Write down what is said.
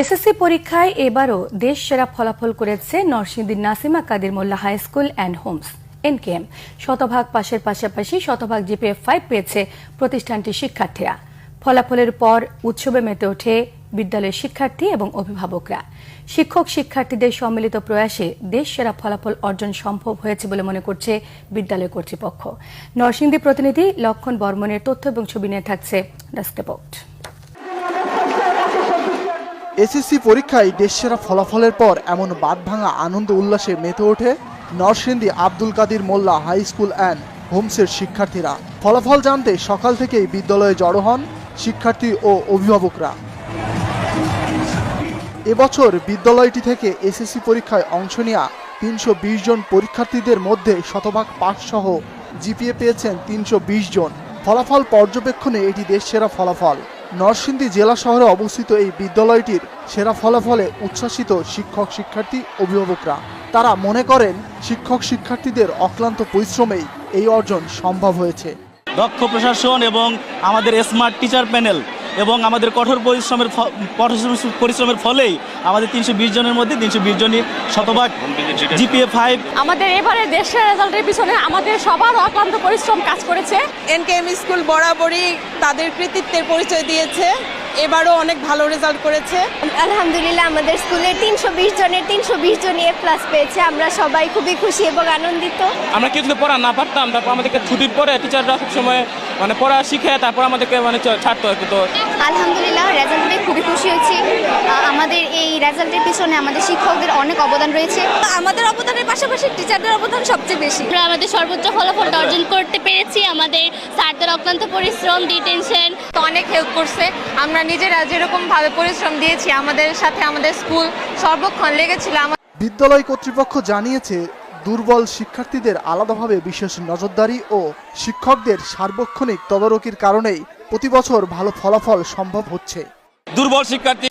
SSC পরীক্ষায় এবারও দেশ সেরা ফলাফল করেছে নরসিংদীর নাসিমা কাদির মোল্লা হাই স্কুল অ্যান্ড হোমস এনকেএম। শতভাগ পাশের পাশাপাশি শতভাগ জিপিএ-5 পেয়েছে প্রতিষ্ঠানটির শিক্ষার্থীরা। ফলাফলের পর উৎসবে মেতে ওঠে বিদ্যালয়ের শিক্ষার্থী এবং অভিভাবকরা। শিক্ষক শিক্ষার্থীদের সম্মিলিত প্রয়াসে দেশ সেরা ফলাফল অর্জন সম্ভব হয়েছে বলে মনে করছে বিদ্যালয় কর্তৃপক্ষ। নরসিংদী প্রতিনিধি লক্ষণ বর্মনের তথ্য এবং ছবি নিয়ে থাকছে ডেস্ক রিপোর্ট। এসএসসি পরীক্ষায় দেশসেরা ফলাফলের পর এমন বাঁধভাঙা আনন্দ উল্লাসে মেতে ওঠে নরসিংদী আব্দুল কাদির মোল্লা হাই স্কুল অ্যান্ড হোমসের শিক্ষার্থীরা। ফলাফল জানতে সকাল থেকেই বিদ্যালয়ে জড়ো হন শিক্ষার্থী ও অভিভাবকরা। এবছর বিদ্যালয়টি থেকে এসএসসি পরীক্ষায় অংশ নেওয়া ৩২০ জন পরীক্ষার্থীদের মধ্যে শতভাগ পাস সহ জিপিএ পেয়েছেন ৩২০ জন। ফলাফল পর্যবেক্ষণে এটি দেশসেরা ফলাফল। নরসিংদী জেলা শহরে অবস্থিত এই বিদ্যালয়টির সেরা ফলাফলে উচ্ছ্বাসিত শিক্ষক শিক্ষার্থী অভিভাবকরা। তারা মনে করেন শিক্ষক শিক্ষার্থীদের অক্লান্ত পরিশ্রমেই এই অর্জন সম্ভব হয়েছে। দক্ষ প্রশাসন এবং আমাদের স্মার্ট টিচার প্যানেল এবং আমাদের কঠোর পরিশ্রমের ফলেই আমাদের ৩২০ জনের মধ্যে ৩২০ জনই শতভাগ জিপিএ-5। আমাদের এবারে দেশের রেজাল্টের পিছনে আমাদের সবার অক্লান্ত পরিশ্রম কাজ করেছে। এনকেএম স্কুল বরাবরই তাদের কৃতিত্বের পরিচয় দিয়েছে, এবারও অনেক ভালো রেজাল্ট করেছে। আলহামদুলিল্লাহ আমাদের স্কুলের ৩২০ জনের ৩২০ জন A+ পেয়েছে। আমরা সবাই খুবই খুশি এবং আনন্দিত। আমরা কিছু পড়া না পারতাম, তারপর আমাদেরকে ছুটির পরে টিচাররা সবসময় পড়া শিখে তারপর আমাদেরকে ছাড়তো আর কি। তো আলহামদুলিল্লাহ রেজাল্টে খুবই খুশি হয়েছি। আমাদের এই রেজাল্টের পিছনে আমাদের শিক্ষকদের অনেক অবদান রয়েছে। আমাদের অবদানের পাশাপাশি টিচারদের অবদান সবচেয়ে বেশি। আমরা আমাদের সর্বোচ্চ ফলাফলটা অর্জন করতে পেরেছি। আমাদের স্যারদের অক্লান্ত পরিশ্রম, ডিটেনশন অনেক হেল্প করছে। আমরা নিজেরা যেরকম ভাবে পরিশ্রম দিয়েছি, আমাদের সাথে আমাদের স্কুল সর্বক্ষণ লেগেছিল। বিদ্যালয় কর্তৃপক্ষ জানিয়েছে দুর্বল শিক্ষার্থীদের আলাদাভাবে বিশেষ নজরদারি ও শিক্ষকদের সার্বক্ষণিক তদারকির কারণেই প্রতি বছর ভালো ফলাফল সম্ভব হচ্ছে। দুর্বল শিক্ষার্থী